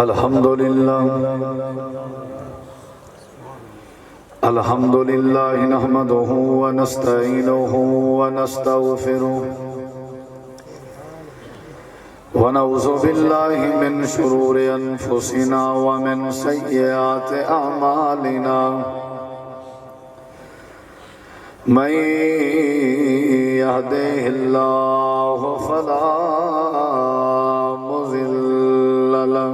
الحمد لله نحمده ونستعينه ونستغفره ونعوذ بالله من شرور أنفسنا ومن سيئات أعمالنا من يهده الله فلا مضل له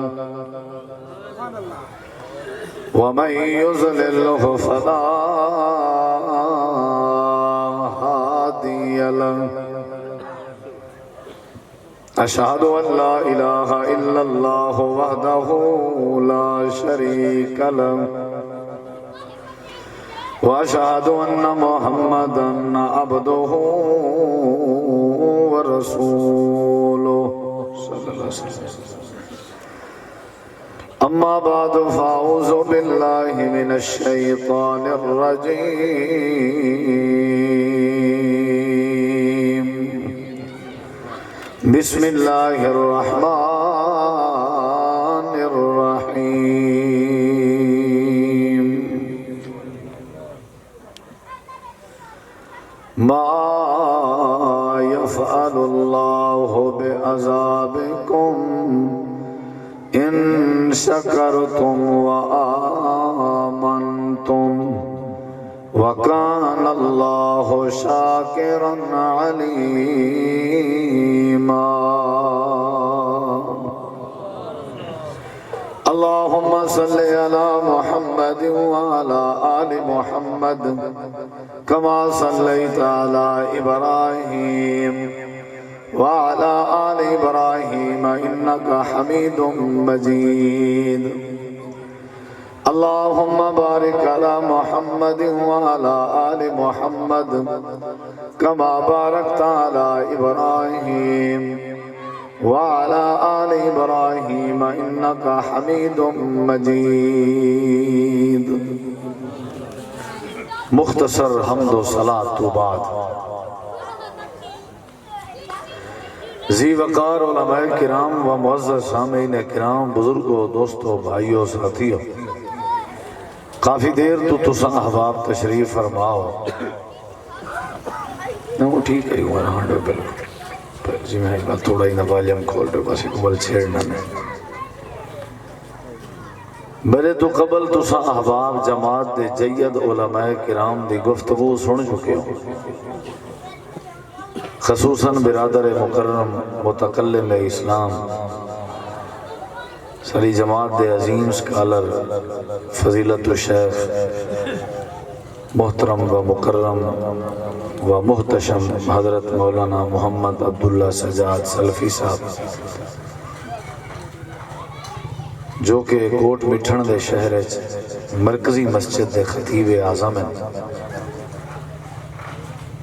ومن يضلله فلا هادي له أشهد أن لا إله إلا الله وحده لا شريك له وأشهد أن محمدًا عبده ورسوله صلى الله عليه وسلم. أما بعد فأعوذ بالله من الشيطان الرجيم. بسم الله الرحمن الرحيم. ما يفعل الله بعذابكم إن شكرتم وآمنتم وكان الله شاكرا عليما. اللهم صل على محمد وعلى آل محمد كما صليت على إبراهيم وعلى آل إبراهيم إنك حميد مجيد. اللهم بارك على محمد وعلى آل محمد كما باركت على إبراهيم وعلى آل إبراهيم إنك حميد مجيد. مختصر حمد و صلاۃ تو بعد ذی وقار علماء کرام و معزز سامعین کرام، بزرگوں، دوستوں، بھائیوں، ساتھیوں، کافی دیر تو تساں احباب تشریف فرماؤ. ٹھیک ہے بالکل جی، میں تھوڑا ہی نوالیم کھول رہے بس اکبل چھیڑنا نہیں. میرے تو قبل تساں احباب جماعت دے جید علماء کرام دی گفتگو سن چکے ہوں، خصوصاً برادر مکرم متکلم اسلام ساری جماعت دے عظیم سکالر فضیلت الشیخ محترم و مکرم و محتشم حضرت مولانا محمد عبداللہ سجاد سلفی صاحب، جو کہ کوٹ مٹھن دے شہر مرکزی مسجد دے خطیب اعظم ہیں،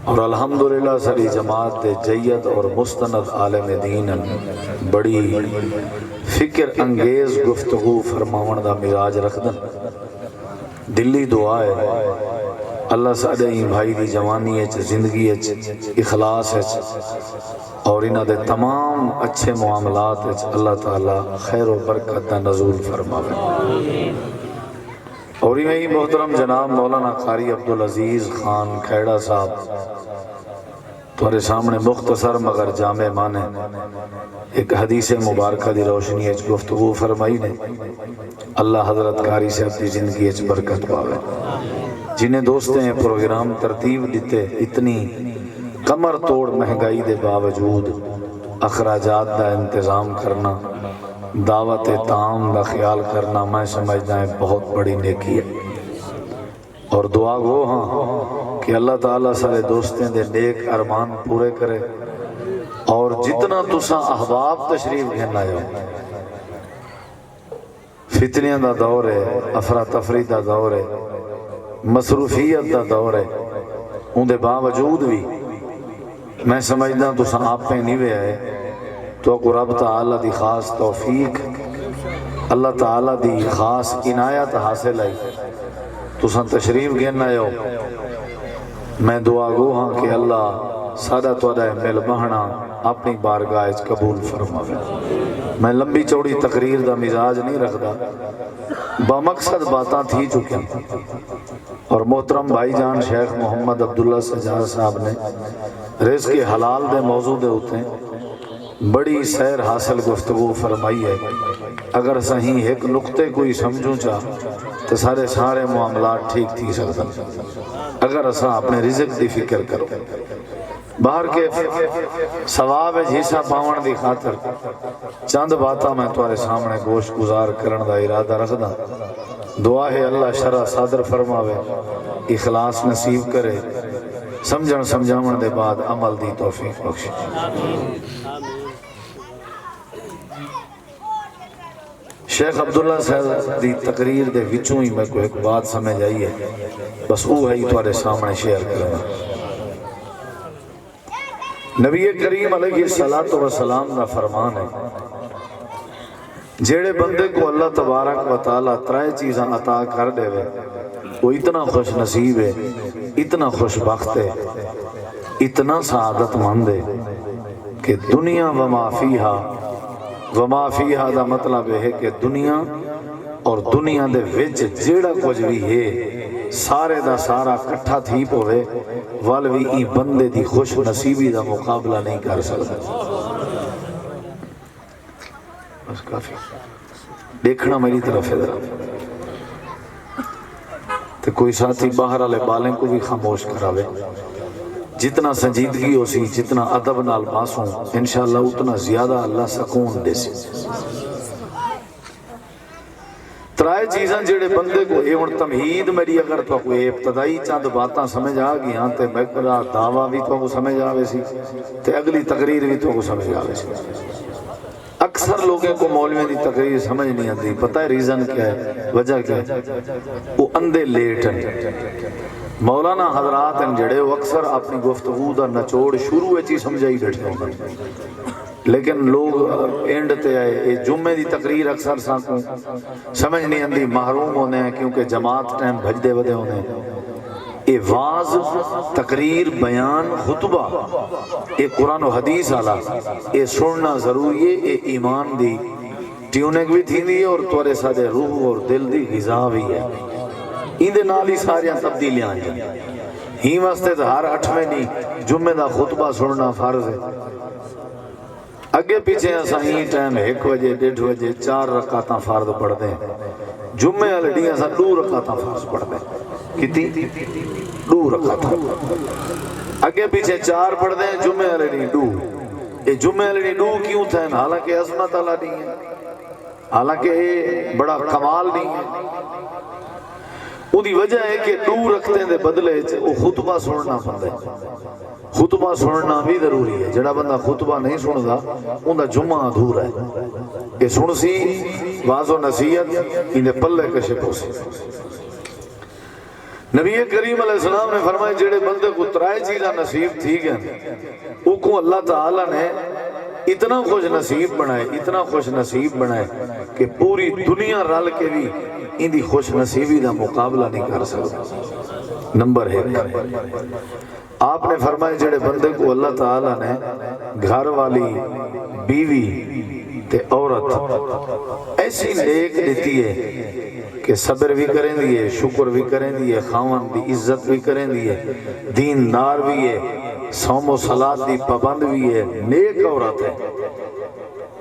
اور الحمدللہ ساری جماعت دے جید اور مستند عالم دین بڑی فکر انگیز گفتگو فرماون دا مزاج رکھدن. دلی دعا ہے اللہ ساڈے بھائی دی جوانی زندگی اخلاص اور انہاں دے تمام اچھے معاملات اللہ تعالی خیر و برکت دا نزول فرماوے. اور ہی محترم جناب مولانا قاری عبدالعزیز خان کھیڑا صاحب تمہارے سامنے مختصر مگر جامع معنی ایک حدیث مبارکہ دی روشنی گفتگو فرمائی نے. اللہ حضرت قاری سے اپنی زندگی برکت پاوے. جنہیں دوستیں پروگرام ترتیب دیتے، اتنی کمر توڑ مہنگائی دے باوجود اخراجات دا انتظام کرنا، دعوت تعام دا خیال کرنا، میں سمجھنا ہے بہت بڑی نیکی ہے. اور دعا گو ہاں کہ اللہ تعالیٰ سارے دوستیں دے نیک ارمان پورے کرے. اور جتنا تساں احباب تشریف گھننا ہے، فتنیاں دا دور ہے، افراتفری دا دور ہے، مصروفیت دا دور ہے، ان دے باوجود بھی میں سمجھنا تساں آپ پہ نہیں ہوئے ہے تو کو رب تعالیٰ دی خاص توفیق، اللہ تعالیٰ دی خاص عنایت حاصل ہے. تساں تشریف گھننا ہے، میں دعا گو ہاں کہ اللہ سادہ توڑا مل بہنا اپنی بارگاہ قبول فرماوے۔ میں لمبی چوڑی تقریر دا مزاج نہیں رکھدا، بامقصد باتاں تھی چکے اور محترم بھائی جان شیخ محمد عبداللہ سجاد صاحب نے رزق حلال دے موضوع دے ہوتے بڑی سیر حاصل گفتگو فرمائی ہے۔ اگر صحیح ایک نقطے کوئی سمجھوں چاہ تو سارے معاملات ٹھیک تھی سکتا اگر اساں اپنے رزق دی فکر کرو۔ باہر کے ثواب حصہ پاون دی خاطر چند باتاں میں تمہارے سامنے گوش گزار کرن دا ارادہ رکھدا۔ دعا ہے اللہ شرع صادر فرماوے، اخلاص نصیب کرے، سمجھن سمجھاون دے بعد عمل دی توفیق بخشے۔ شیخ عبداللہ صاحب دی تقریر دے وچوں ہی میں کو ایک بات سمجھ آئی ہے، بس وہ ہے تمہارے سامنے شیئر کرنا۔ نبی کریم علیہ السلام کا فرمان ہے، جیڑے بندے کو اللہ تبارک و تعالیٰ ترائے چیزاں عطا کر دے وے وہ اتنا خوش نصیب ہے، اتنا خوش بخت ہے، اتنا سعادت مند ہے کہ دنیا وما فیہا دا مطلب ہے کہ دنیا اور دنیا دے وچ جیڑا کچھ بھی ہے سارے دا سارا کٹھا تھی پوے والوی ای بندے دی خوش نصیبی دا مقابلہ نہیں کر سکتا۔ بس کافی دیکھنا میری طرف ہے ذرا، تو کوئی ساتھی باہر والے بالیں کو بھی خاموش کراوے۔ جتنا سنجیدگی ہو سی، جتنا ادب نال باسوں، انشاءاللہ اتنا زیادہ اللہ سکون دے سی۔ ترائے چیزاں جڑے بندے کو ایون تمہید میری اگر تو کوئی ابتدائی چند باتاں سمجھ آ گئی ہاں تے میں کرا دعویٰ بھی تو کو سمجھ آوے سی تے اگلی تقریر بھی تو کو سمجھ آوے سی۔ اکثر لوگوں کو مولویوں دی تقریر سمجھ نہیں آتی، پتہ ہے ریزن کیا ہے، وجہ کیا ہے؟ وہ اندھے لیٹ ہیں۔ مولانا حضرات ہیں جڑے وہ اکثر اپنی گفتگو دا نچوڑ شروع ہے چیز سمجھائی بیٹھے ہوں، لیکن لوگ اینڈ تے آئے جمعے دی تقریر اکثر ساکوں سمجھ نہیں آتی، محروم ہونے ہیں کیونکہ جماعت ٹائم بھج دے ودے ہونے ہیں۔ اے واز، تقریر، بیان، خطبہ، اے قرآن و حدیث آلہ، اے سننا ضروری ہے، اے ایمان دی ٹیوننگ بھی تھی دی اور توڑے سادے روح اور دل دی غذا بھی ہے۔ اندے نالی ساریاں تبدیلیاں ہیں، ہی واسطے تو ہر 8ویں نہیں جمعے دا خطبہ سننا فرض ہے۔ اگے پیچھے اساں ہی ٹائم 1 بجے 1:30 بجے 4 رکعتاں فرض پڑھ دیں، جمعے والے ڈی اساں 2 رکعتاں فرض پڑھ دیں، کتنی 2 رکعتاں، اگے پیچھے 4 پڑھ دیں، جمعے والے ڈی 2۔ یہ جمعے والے ڈی 2 کیوں تھے؟ حالانکہ عظمت اللہ نہیں ہے، حالانکہ یہ بڑا کمال نہیں ہے، اُنہی وجہ ہے کہ 2 رکھتے دے بدلے وہ خطبہ سننا پڑتا ہے۔ خطبہ سننا بھی ضروری ہے، جڑا بندہ خطبہ نہیں سن گا ان دا جمعہ ادھورا ہے۔ یہ سن سی واضح و نصیحت انہیں پلے کشپ ہو سی۔ نبی کریم علیہ السلام نے فرمایا جڑے بندے کو 3 چیزاں نصیب تھی گئے وہ کو اللہ تعالیٰ نے اتنا خوش نصیب بنائے، اتنا خوش نصیب بنائے کہ پوری دنیا رل کے بھی ان دی خوش نصیبی دا مقابلہ نہیں کر سکتا۔ نمبر 1 آپ نے فرمایا جڑے بندے کو اللہ تعالیٰ نے گھر والی، بیوی تے عورت ایسی نیک دیتی ہے کہ صبر بھی کریں دیئے، شکر بھی کریں دیئے، خاون دی عزت بھی کریں دیئے، دیندار بھی ہے، صوم و صلاۃ دی پابند بھی ہے، نیک عورت ہے۔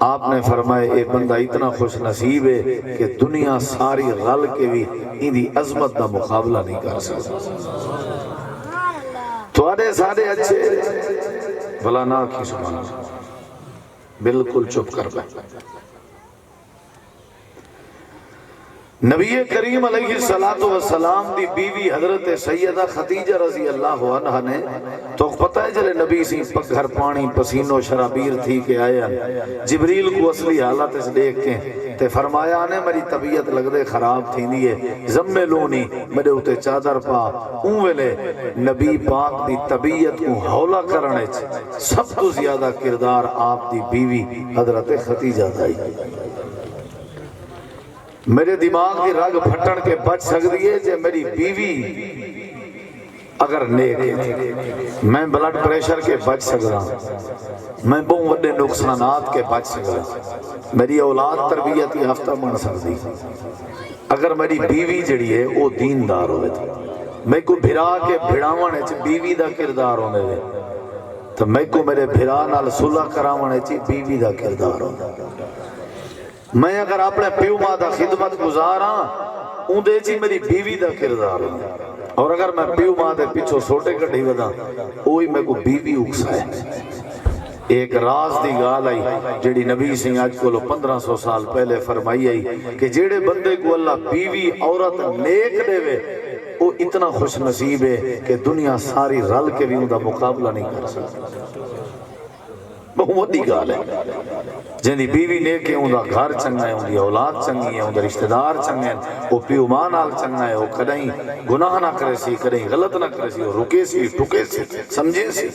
آپ نے فرمایا اے بندہ اتنا خوش نصیب ہے کہ دنیا ساری غل کے بھی ان دی عظمت دا مقابلہ نہیں کر سکتا۔ تو آدھے سارے اچھے بھلا نہ کی سبحان اللہ، بالکل چپ کر پائے۔ نبی کریم علیہ السلام دی بیوی حضرت سیدہ خدیجہ رضی اللہ عنہ نے تو پتہ ہے جلے نبی سی گھر پانی پسینو شرابیر تھی کہ آیا جبریل کو اصلی حالت اس دیکھ کے تے فرمایا نے میری طبیعت لگ دے خراب تھی دیئے زمے لونی میرے ہوتے چادر پا اون ویلے نبی پاک دی طبیعت کو حولہ کرنے سب تو زیادہ کردار آپ دی بیوی حضرت خدیجہ دائی۔ میرے دماغ کی رگ پھٹن کے بچ سکتی ہے جے میری بیوی اگر نیک ہے میں بلڈ پریشر کے بچ سکتا میں بہت بڑے نقصانات کے بچ سکتا میری اولاد تربیت یافتہ بن سکتی اگر میری بیوی جڑی ہے وہ دیندار ہوئے تھی میں کو بھرا کے بھڑاونے چ بیوی دا کردار ہونے دے تو میں کو میرے بھرا نال صلح کراونے چ بیوی دا کردار ہونے میں اگر اپنے پیو ماں دا خدمت گزارا اون دے چی میری بیوی دا کردار ہونے اور اگر میں پیو ماں دے پیچھو سوٹے کٹھی ودا اوہی میں کو بیوی اکسائے ایک راز دی گال آئی جیڑی نبی سے آج کو 1500 سال پہلے فرمائی آئی کہ جیڑے بندے کو اللہ بیوی عورت نیک دے وے وہ اتنا خوش نصیب ہے کہ دنیا ساری رل کے بھی ان دا مقابلہ نہیں کر سکتا بہت دی گال ہے جن دی بیوی نیک ہے ان دا گھر چنگا ہے ان دی اولاد چنگی ہے ان دا رشتہ دار چنگا ہے وہ پیو ماں نال چنگا ہے وہ کدیں گناہ نہ کرے سی کدیں غلط نہ کرے سی وہ رکے سی ٹکے سی سمجھے سی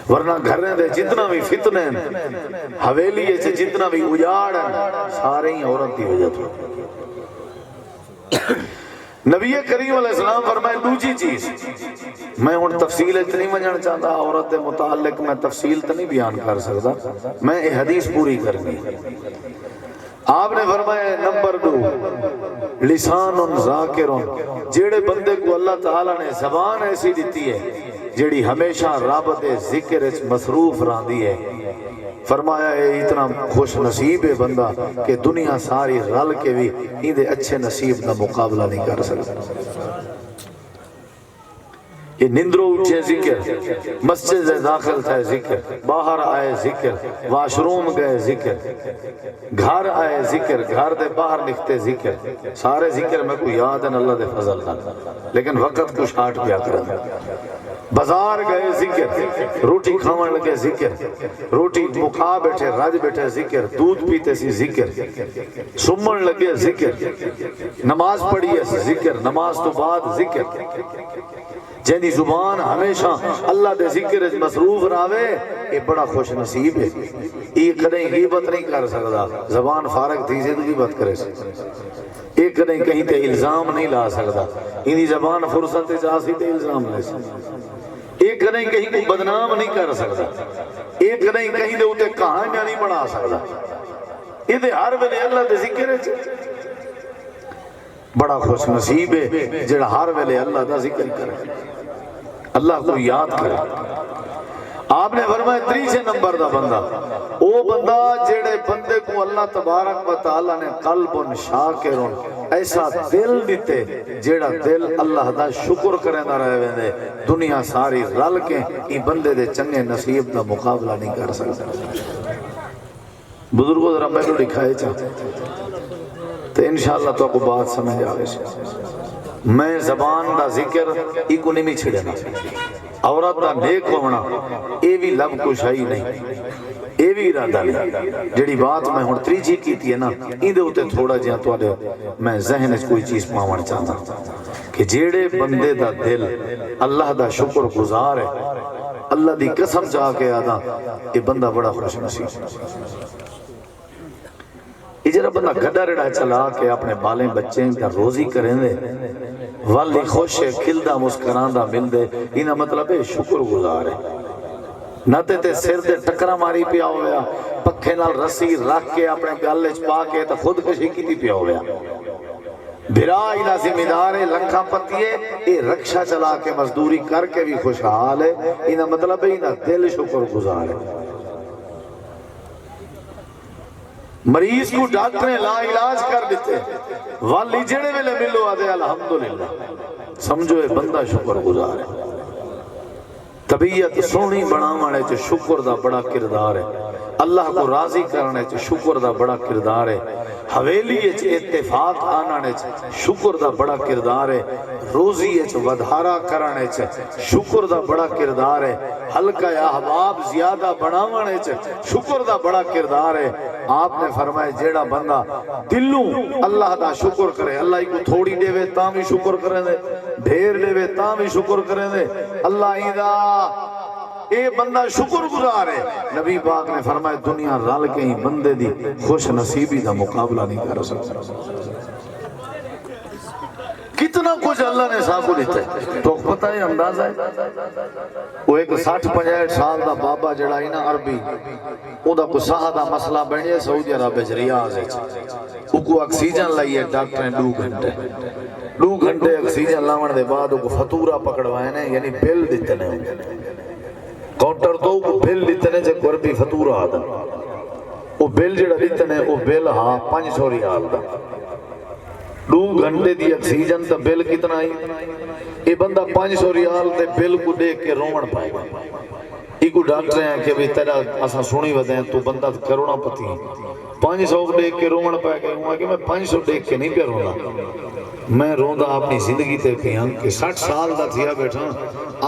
ورنہ گھرنے دے جتنا بھی فتنے ہیں حویلی ہے جتنا بھی اجاڑ ہیں سارے ہی عورت دی وجہ تو نبی کریم علیہ السلام فرمائے دوجی چیز میں ہن تفصیل اتنی منجن چاہتا عورت دے متعلق میں تفصیل تو نہیں بیان کر سکتا میں یہ حدیث پوری کرنی آپ نے فرمایا نمبر 2 لسان ذاکر جیڑے بندے کو اللہ تعالیٰ نے زبان ایسی دیتی ہے جیڑی ہمیشہ رب دے ذکر مصروف راندی ہے فرمایا ہے اتنا خوش نصیب ہے بندہ کہ دنیا ساری رل کے بھی اندے اچھے نصیب کا مقابلہ نہیں کر سکتا یہ نندرو اٹھے ذکر مسجد داخل تھا ذکر باہر آئے ذکر واش روم گئے ذکر گھر آئے ذکر گھر دے باہر نکتے ذکر سارے ذکر میں کوئی یاد ہے اللہ دے فضل نہ لیکن وقت کو شاٹ پیا کرنا بازار گئے ذکر روٹی کھاون لگے ذکر روٹی مکھا بیٹھے رج بیٹھے ذکر دودھ پیتے سی ذکر سمن لگے ذکر نماز پڑھیے ذکر نماز تو بعد ذکر جنی زبان ہمیشہ اللہ دے ذکر مصروف راوے یہ بڑا خوش نصیب ہے یہ کدیں غیبت نہیں کر سکتا زبان فارغ تھی سے تو غیبت کرے سکتا ایک کدیں کہیں تے الزام نہیں لا سکتا انہی زبان فرصت جاسی تے الزام لے سکتا ایک کدیں کہیں کو بدنام نہیں کر سکتا ایک کدیں کہیں دے ہوتے کہانیاں نہیں بنا سکتا یہ دے ہر ویلے اللہ دے ذکر ہے بڑا خوش نصیب ہے جڑا ہر ویلے اللہ دا ذکر کرے اللہ کو یاد کرے آپ نے فرمایا 3 نمبر دا بندہ او بندہ جڑے بندے کو اللہ تبارک و تعالی نے قلب شاکر ایسا دل دیتے جڑا دل اللہ دا شکر کرے نہ رہے ویندے دنیا ساری رل کے ای بندے دے چنگے نصیب دا مقابلہ نہیں کر سکتا بزرگوں ذرا میں نے دکھائے چاہتے تو انشاءاللہ تو کو بات سمجھ آئے میں زبان دا ذکر ای کو نہیں چھڑنا عورت دا نیک ہونا اے بھی لب کشائی نہیں اے بھی ارادہ نہیں جڑی بات میں ہن تریجی کی تھی ہے نا ایندے ہوتے تھوڑا جہاں تو آلے میں ذہن اس کوئی چیز پاون چاہتا کہ جیڑے بندے دا دل اللہ دا شکر گزار ہے اللہ دی قسم چاہ کے آدھا یہ بندہ بڑا خوش نصیب یہ جرا بندہ گھڑا رڑا چلا کے اپنے بالیں بچیں کا روزی کریں دے والی خوش ہے کھلدہ مسکراندہ مل دے انہا مطلب ہے شکر گزار ہے نہ تے سر دے ٹکرہ ماری پیا ہویا پکھے نال رسی رکھ کے اپنے گالے چپا کے تا خود کشی کی تھی پیا ہویا بھرا الہ ذمہ دار ہے لکھا پتیے اے رکشہ چلا کے مزدوری کر کے بھی خوشحال ہے انہا مطلب ہے انہا دل شکر گزار ہے مریض کو ڈاکٹر نے لا علاج کر دیتے والی جڑے ویلے ملو آدھے الحمدللہ سمجھو اے بندہ شکر گزار ہے طبیعت سونی بناونے چے شکر دا بڑا کردار ہے اللہ کو راضی کرنے چے شکر دا بڑا کردار ہے حویلی چے اتفاق آنانے چے شکر دا بڑا کردار ہے روزی چے ودھارا کرنے چے شکر دا بڑا کردار ہے حلقہ احباب زیادہ بناونے چے شکر دا بڑا کردار ہے آپ نے فرمائے جیڑا بندہ دلوں اللہ دا شکر کرے اللہ کو تھوڑی دے وے تاں بھی شکر کریں دے ڈھیر دے وے تاں بھی شکر کریں دے اللہ ایدہ اے بندہ شکر گزار ہے نبی پاک نے فرمائے دنیا رل کے ہی بندے دی خوش نصیبی دا مقابلہ نہیں کر سکتا کتنا کچھ اللہ نے صاحب کو دیتا ہے تو پتہ ہے اندازہ ہے وہ ایک 60-65 سال دا بابا جڑا ہی نا عربی او دا کو ساہ دا مسئلہ بنیا سعودی عرب ریاض ہے او کو اکسیجن لائیے ڈاکٹر نے 2 گھنٹے اکسیجن لاون دے بعد او کو فطورہ پکڑوائے نے یعنی بل دیتے نے کاؤنٹر تو کو بل دیتے نے جے کو عربی فطورہ آدھا وہ بل جڑا دیتے نے وہ بل ہاں 500 ریال دا 2 گھنٹے دی اکسیجن تا بل کتنا آئی یہ بندہ 500 ریال دے بل کو دیکھ کے رومن پائے گا ایک ڈاکٹر ہیں کہ بھی تیرا اسا سنی ودیں تو بندہ کروڑا پتی ہیں 500 دیکھ کے رومن پائے گا ہوں کہ میں 500 دیکھ کے نہیں پہ رونا میں روندہ اپنی زندگی تے پیاں کہ 60 سال دا تھیا بیٹھا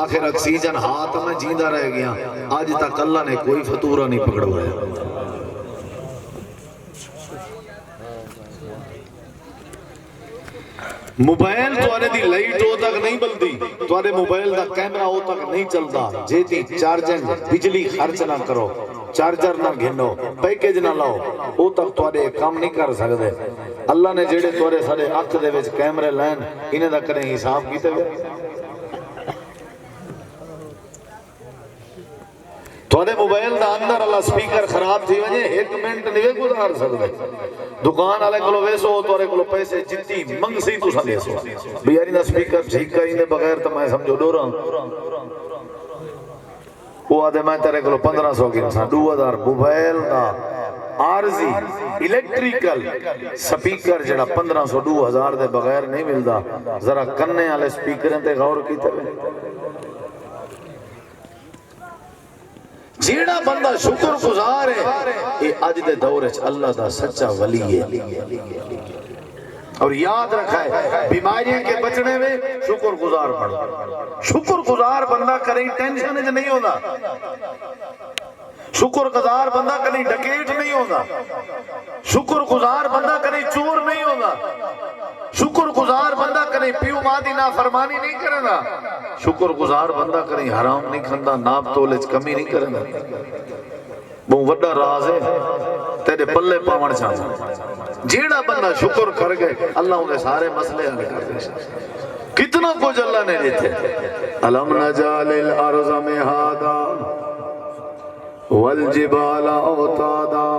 آخر اکسیجن ہاتھ میں جیندہ رہ گیا آج تک اللہ نے کوئی فطورہ نہیں پکڑوایا موبائل توارے دی لائٹ ہو تک نہیں بلدی توارے موبائل دا کیمرہ ہو تک نہیں چلتا جیتی چارجنگ بجلی خرچ نہ کرو چارجر نہ گھنو پیکیج نہ لاؤ وہ تک توارے کام نہیں کر سکتے اللہ نے جیڑے توارے سارے اکھ دے وچ کیمرے لین انہیں دا کریں حساب کیتے ہوئے توارے موبائل دا اندر اللہ سپیکر خراب تھی وجہ 1 منٹ نہیں گزار سکتے دکان والے کلو ویسو توارے کلو پیسے جتنی منگ سی تو سا لیسو بیاری دا سپیکر ٹھیک کری دے بغیر تو میں سمجھو ڈورا وہ آدھے میں تیرے کلو 1500 کی انسان 2000 موبائل دا عارضی الیکٹریکل سپیکر جڑا 1500 2000 دے بغیر نہیں ملدا ذرا کرنے والے سپیکریں تے غور کیتے جیڑا بندہ شکر گزار ہے یہ اج دے دور وچ اللہ دا سچا ولی ہے اور یاد رکھا ہے بیماریاں کے بچنے میں شکر گزار بڑھا شکر گزار بندہ کریں ٹینشن وچ نہیں ہوتا شکر گزار بندہ کہیں ڈکیٹ نہیں ہوگا شکر گزار بندہ کہیں چور نہیں ہوگا شکر گزار بندہ کہیں پیو مادی نافرمانی نہیں کرے گا شکر گزار بندہ کہیں حرام نہیں کھندا ناپ تولج کمی نہیں کرے گا بہت وڈا راز ہے تیرے پلے پاون چاہتا جیڑا بندہ شکر کر گئے اللہ انہیں سارے مسئلے حل کر دے کتنا کچھ اللہ نے دیتے الم نجعل الارض مہادا والجبال اوتادا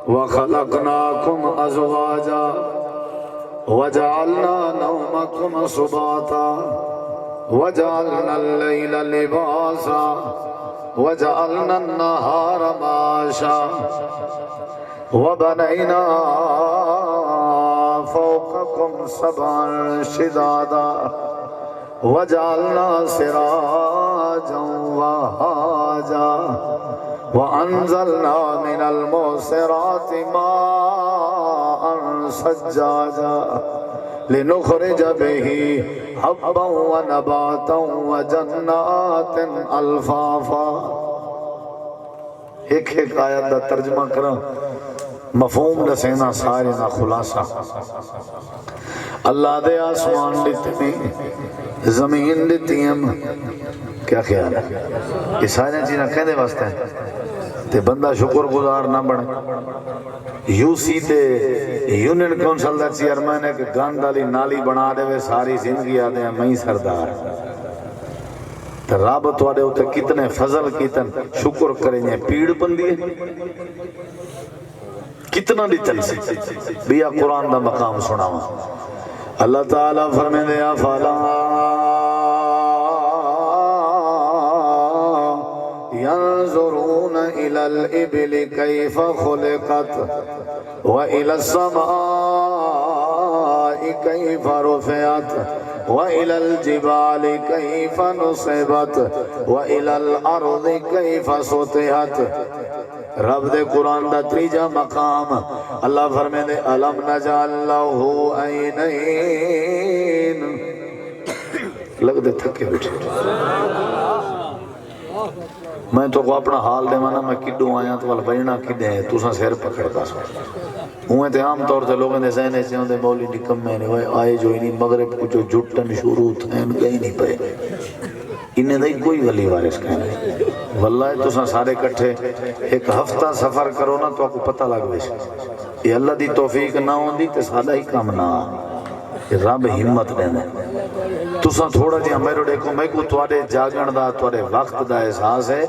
وخلقناكم ازواجا وجعلنا نومكم سباتا وجعلنا الليل لباسا وجعلنا النهار معاشا وبنينا فوقكم سبعا شدادا وجعلنا سراجا وهاجا وأنزلنا من المعصرات ماء ثجاجا لنخرج به حبا ونباتا وجنات الفافا ایک آیت دا ترجمہ کرا مفہوم رسینا سارے نا خلاصہ اللہ دے آسمان دیتے ہیں زمین دیتی ہیں کیا خیال ہے یہ سارے چیزیں کہنے واسطے ہیں تے بندہ شکر گزار نہ بڑھے یو سی تے یونین کونسل دا چیئرمین ہے کہ گند والی نالی بنا دے وے ساری زندگی آدھے ہیں میں سردار تے رب تواڈے اوتے کتنے فضل کیتن شکر کریں گے پیڑ بندی ہے کتنا دیتن سے بیا قرآن دا مقام سناوا اللہ تعالیٰ فرمائے دے افلا ينظرون إلى الإبل كيف خلقت وإلى السماء كيف رفعت وإلى الجبال كيف نصبت وإلى الأرض كيف سطحت رب دے قرآن دا تریجا مقام اللہ فرمائے دے ألم نجعل له عينين لگ دے تھکے بیٹھے میں تو کو اپنا حال دے مانا میں کڈوں آیا تو والا بجنا کڈے ہیں تو ساں سیر پکڑ کا سو ہوئے تھے عام طور سے لوگوں نے ذہنے سے ہوندے مولی نکم میں نے آئے جو ہی نہیں مغرب کو جو جٹن شروع تھے گئی نہیں پئے انہیں دائی کوئی ولی وارث کہنے واللہ تو ساں سارے کٹھے ایک ہفتہ سفر کرو نا تو آپ کو پتہ لگ بیش یہ اللہ دی توفیق نہ ہوندی تے سادہ ہی کام نہ رب ہمت دینا تساں تھوڑا جہاں میرے دیکھو میں کو تواڈے جاگن دا تواڈے وقت دا احساس ہے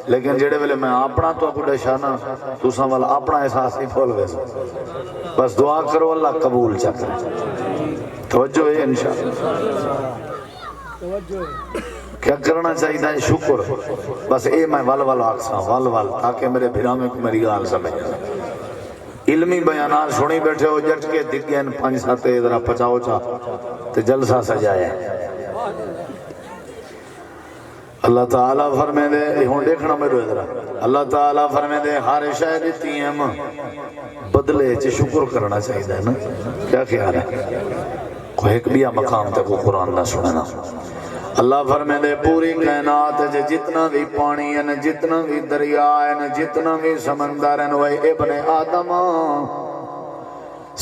لیکن جڑے ویلے میں اپنا تو کو دشانا تساں والا اپنا احساس نہیں بھول ویسے بس دعا کرو اللہ قبول چا کرے توجہ ہے انشاءاللہ کیا کرنا چاہیے ہے شکر بس اے میں ول آکساں ول تاکہ میرے بھرامے کو میری گال سمجھ علمی بیانات سنی بیٹھے ہو جٹ کے دکھ گئے 5-7 ذرا پچاؤ چا تے جلسہ سجایا اللہ تعالیٰ فرمے دے ہون دیکھنا میرے ادھر اللہ تعالیٰ فرمے دے ہر شے دتی ہم بدلے چ شکر کرنا چاہیے ہے نا کیا خیال ہے کوئی ایک بھی مقام تک وہ قرآن نہ سننا اللہ فرمے دے پوری کائنات جتنا بھی پانی ہے جتنا بھی دریا ہے جتنا بھی سمندر ہے وہ ابن آدم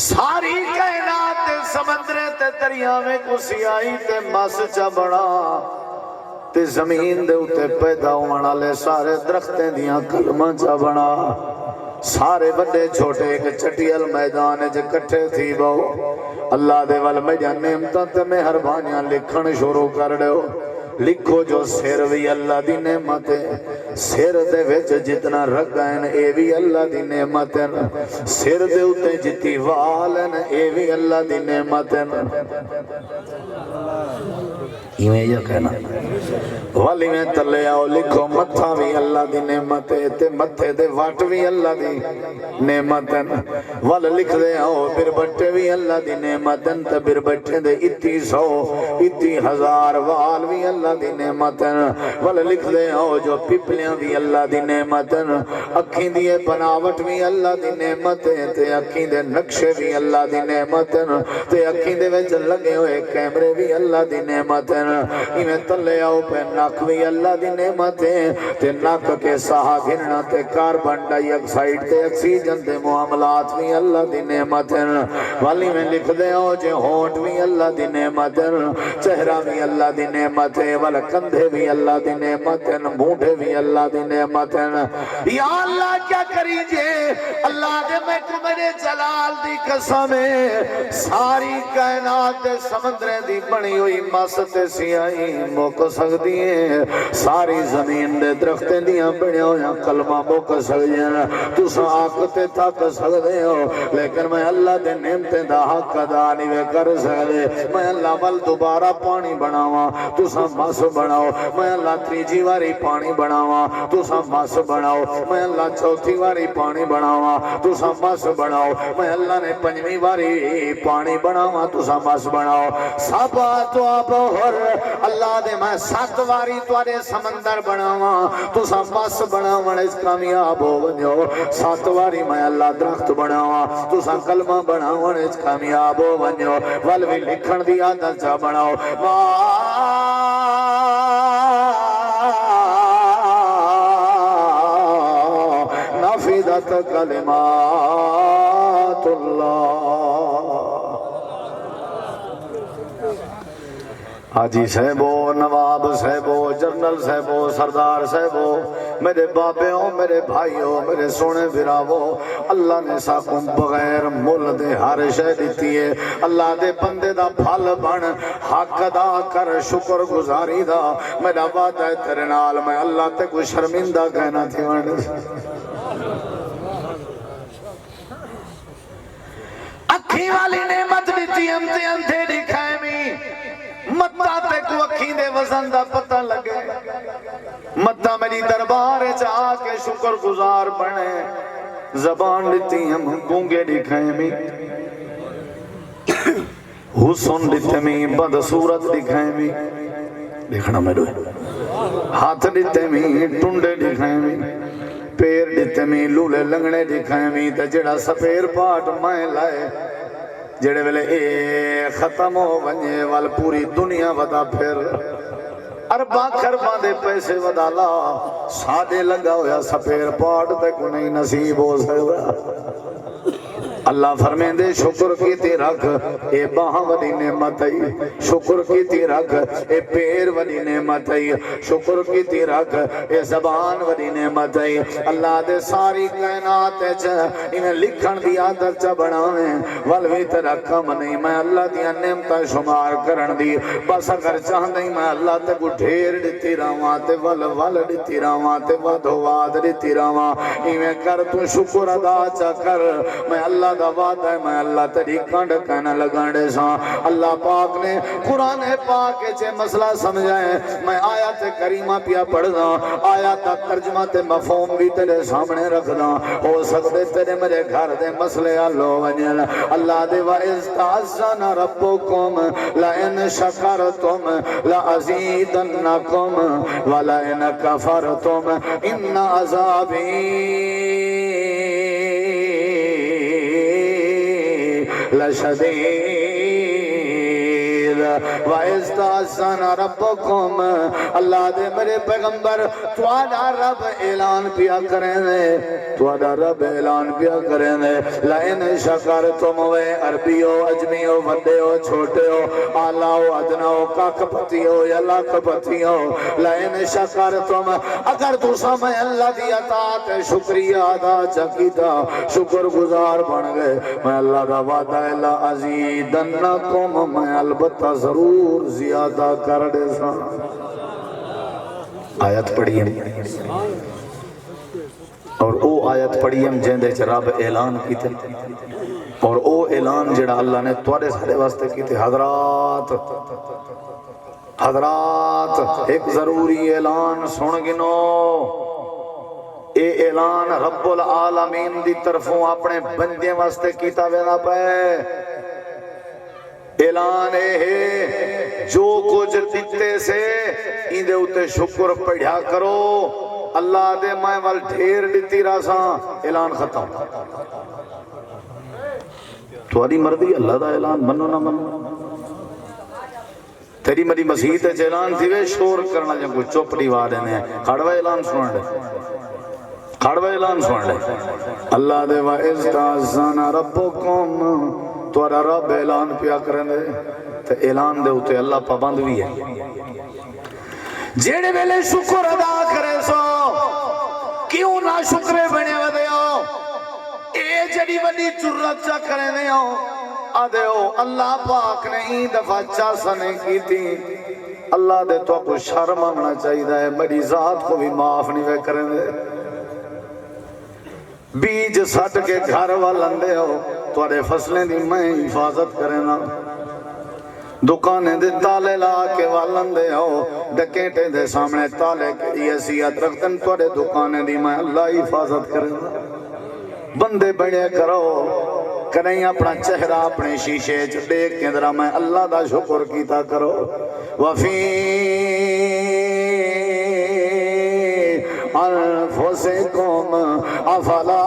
ساری کائنات سمندر تے دریا میں کو سیاہی تے مس چا بڑا تے زمین دے اتے پیدا ہونے والے سارے درختیں دیاں کلمہ چا بڑا سارے بڑے چھوٹے ایک چٹیل میدان جے کٹھے تھی بہو اللہ دے وال میں جانے امتاں تے مہربانیاں لکھن شروع کر دے ہو لکھو جو سیر بھی اللہ دی نعمت ہے سیر دے وچ جتنا رگائن اے بھی اللہ دی نعمت ہے سیر دے اتے جتی والن اے بھی اللہ دی نعمت ہے ایمیں یہ کہنا والی میں تلے آؤ لکھو متھا بھی اللہ دی نعمت ہے تے متھے دے واٹ بھی اللہ دی نعمت ہے وال لکھ دے آؤ بر بٹے بھی اللہ دی نعمت ہے تے بر بٹے دے 21,000 وال بھی اللہ دی نعمت ہے وال لکھ دے آؤ جو پپلیاں بھی اللہ دی نعمت ہے اکھیں دیئے بناوٹ بھی اللہ دی نعمت ہے تے اکھیں دے نقشے بھی اللہ دی نعمت ہے تے اکھیں دے وچ لگے ہوئے کیمرے بھی اللہ دی نعمت ہے ایمیں تلے آؤ پہ ناک بھی اللہ دی نعمت ہے تے ناک کے ساہا گھننا تے کاربن ڈائی آکسائیڈ تے اکسیجن تے معاملات بھی اللہ دی نعمت ہے والی میں لکھ دے آؤ جے ہونٹ بھی اللہ دی نعمت ہے چہرہ بھی اللہ دی نعمت ہے والا کندھے بھی اللہ دی نعمت ہے مونڈے بھی اللہ دی نعمت ہے یا اللہ کیا کریجے اللہ دے میں کو میرے جلال دی قسم ہے ساری کائنات سمندریں دی بنی ہوئی مست سیاہی موک سکتی ہیں ساری زمین دے درختیں دیاں بڑیاں ہویاں کلمہ موک سکتی ہیں تو سا آکتے تھک سکتے ہو لیکن میں اللہ دے نعمتیں دا حق ادا نہیں کر سکتے میں اللہ وال دوبارہ پانی بناواں تو سا مس بناؤ میں اللہ تیجی واری پانی بناواں تو سا مس بناؤ میں اللہ چوتھی واری پانی بناواں تو سا مس بناؤ میں اللہ نے 5ویں واری پانی بناواں تو سا مس بناؤ سب تو آپ اور اللہ دے میں 7 واری توارے سمندر بناواں تو سا مس بناواں اس کامیاب ہو ونجو 7 واری میں اللہ درخت بناواں تو سا کلمہ بناواں اس کامیاب ہو ونجو والوی لکھن دی عادت چا بناؤ نافذت کلمات اللہ حاجی صاحبو نواب صاحبو جنرل صاحبو سردار صاحبو میرے بابیوں میرے بھائیوں میرے سونے براوو اللہ نے ساکم بغیر مل دے ہر شے دیتی ہے اللہ دے بندے دا پھل بن حق ادا کر شکر گزاری دا میرا وعدہ ہے تیرے نال میں اللہ تے کوئی شرمندہ کہنا تھی اکھی والی نعمت دیتی ہم تے انتھے دکھائیں میں مدہ تے کو اکھی دے وزن دا پتہ لگے مدہ میری دربار چاہ کے شکر گزار بنے زبان دیتی ہم گونگے دکھائیں میں حسن دیتے میں بد صورت دکھائیں میں دیکھنا میرے ہاتھ دیتے میں ٹنڈے دکھائیں میں پیر دیتے میں لولے لنگنے دکھائیں میں تے جڑا سپیر پاٹ میں لائے جڑے ویلے اے ختم ہو ونجے وال پوری دنیا ودا پھر ارباں خرباں دے پیسے ودا لا سادے لگا ہویا سپیر پاٹ تے کو نہیں نصیب ہو سکتا اللہ فرمیندے شکر کیتی رکھ اے باہ وڈی نعمت ہے، شکر کیتی رکھ اے پیر وڈی نعمت ہے، شکر کیتی رکھ اے زبان وڈی نعمت ہے۔ اللہ دے ساری کائنات چ انہیں لکھن دی عادت چ بناویں ولوی تے رقم نہیں، میں اللہ دی نعمتاں شمار کرن دی بس اگر چاہندی میں اللہ تے کو ڈھیر دتی راواں تے ول دتی راواں تے ودو واد دتی راواں، ایویں کر تو شکر ادا چا کر، میں اللہ دا وعدہ ہے میں اللہ تیری کنڈ کہنا لگاندے ساں۔ اللہ پاک نے قرآن پاک چے مسئلہ سمجھائے، میں آیات کریمہ پیا پڑھنا، آیات ترجمہ تے مفہوم بھی تیرے سامنے رکھنا، ہو سکتے تیرے میرے گھر دے مسئلے حلو ونجن۔ اللہ دے وَإِذْ تَعَزَّنَ رَبُّكُمْ لَئِنْ شَكَرْتُمْ لَأَزِيدَنَّكُمْ وَلَئِنْ كَفَرْتُمْ إِنَّ عَذَابِي لشدید۔ وَإِذْ تَعَزَّنَ رَبُّكُمْ، اللہ دے میرے پیغمبر تواڈا رب اعلان پیا کریں دے، تواڈا رب اعلان پیا کریں دے، لَئِنْ شَكَرْتُمْ وے عربی ہو اجمی ہو بڑے ہو چھوٹے ہو آلہ ہو ادنا ہو کاک پتی ہو یا لاکھ پتی ہو، لَئِنْ شَكَرْتُمْ اگر تو سمیں اللہ دی اطاعت شکریہ ادا چکیتا شکر گزار بن گئے، میں اللہ دا وعدہ ہے لَأَزِيدَنَّكُمْ، میں البتہ ضرور زیادہ کر دے سا۔ آیت پڑھی ہم اور او آیت پڑھی ہم جیندے چ رب اعلان کیتے اور او اعلان جڑا اللہ نے تواڈے سارے واسطے کیتے۔ حضرات ایک ضروری اعلان سن گنو، اے اعلان رب العالمین دی طرفوں اپنے بندے واسطے کیتا وینا پے۔ اعلان ہے جو کچھ دیتے سے اندے اتے شکر پڑھیا کرو، اللہ دے میں وال ڈھیر دیتی راساں، اعلان ختم۔ تمہاری مرضی اللہ دا اعلان منو نہ منو، تیری میری مسیح تے اعلان تھی وے شور کرنا جب کوئی چپ دیوا دینے کھڑوا اعلان سن لے، کھڑوا اعلان سن لے۔ اللہ دے وَإِذْ تَعَزَّنَ رَبُّكُمْ، تورا رب اعلان پیا کریں دے تے اعلان دے ہوتے اللہ پابند بھی ہے۔ جیڑے ویلے شکر ادا کرے سو کیوں نہ شکرے بنے ودے ہو، اے جڑی وڈی جرات چا کریں دے ہو آدھے ہو اللہ پاک نے ہی دفعہ چاسنے کی تھی، اللہ دے تو کو شرم آنا چاہیے ہے، میری ذات کو بھی معاف نہیں وے کریں دے۔ بیج سٹ کے گھر والندے ہو توڑے فصلیں دی میں حفاظت کرنا، دکانے دے تالے لا کے والندے ہو ڈکیٹے دے سامنے تالے کی حیثیت رکھتن توڑے دکانے دی میں اللہ حفاظت کرنا۔ بندے بڑے کرو کریں اپنا چہرہ اپنے شیشے دیکھ کے درہ میں اللہ دا شکر کیتا کرو۔ وفی انفسکم افلا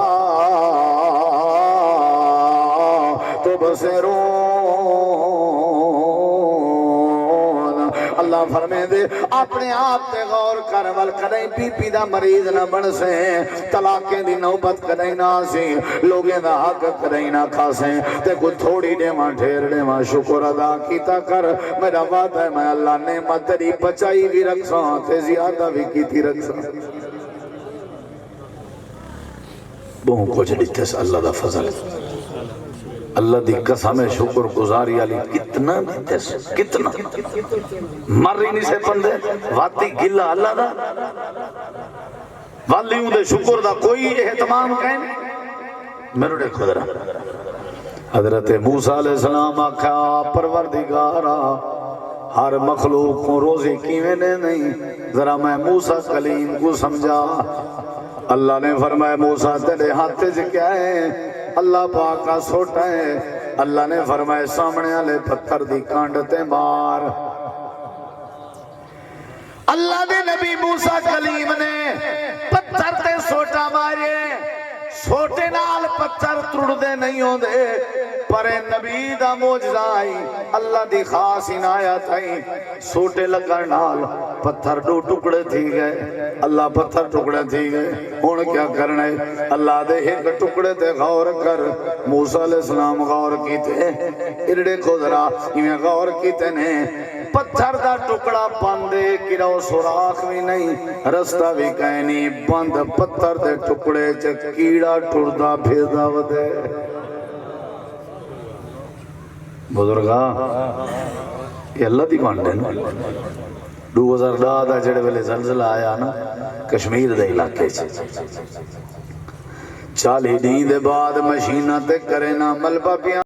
تبصرون، اللہ فرمائے دے اپنے آپ تے غور کر ول کریں بی پی دا مریض نہ بن سے، طلاقیں دی نوبت کریں نہ سی، لوگیں دا حق کریں نہ کھا سے، تے کو تھوڑی دے ماں ڈھیر دے ماں شکر ادا کیتا کر، میرا وعدہ ہے میں اللہ نے تیری بچائی بھی رکھ ساں تے زیادہ بھی کیتی رکھ ساں۔ بہوں کچھ دیتے سے اللہ دا فضل، اللہ دی قسم شکر گزاری علی کتنا دیتے سے کتنا مر ہی نہیں سے پندے واتی گلہ اللہ دا والیوں دے شکر دا کوئی احتمام کہیں میرے دیکھو ذرا حضرت موسیٰ علیہ السلام آکھا پروردگارا ہر مخلوق کو روزی کیویں نے نہیں، ذرا میں موسیٰ کلیم کو سمجھا۔ اللہ نے فرمایا موسیٰ تیرے ہاتھ سے کیا ہے؟ اللہ پاک کا سوٹا ہے۔ اللہ نے فرمایا سامنے والے پتھر دی کانڈتے مار۔ اللہ دے نبی موسیٰ کلیم نے پتھر تے سوٹا مارے، سوٹے نال پتھر ترڑ دے نہیں ہوں دے، پر نبی دا معجزہ آئی اللہ دی خاص عنایت آئی سوٹے لگن نال پتھر دو ٹکڑے تھی گئے اللہ پتھر ٹکڑے تھی گئے ہن کیا کرنا ہے اللہ دے ایک ٹکڑے تے غور کر موسیٰ علیہ السلام غور کیتے ارڑے کو ذرا میں غور کیتے نے پتھر دا ٹکڑا بندے کراؤ سوراخ بھی نہیں رستہ بھی کہیں نہیں بند پتھر دے ٹکڑے چ کیڑا ٹردا پھردا ودے بزرگا یہ اللہ دی بانڈے نا 2010 دا جڑے ویلے زلزلہ آیا نا کشمیر دے علاقے سے 40 دن دے بعد مشینہ تے کرے نا ملبہ پیاں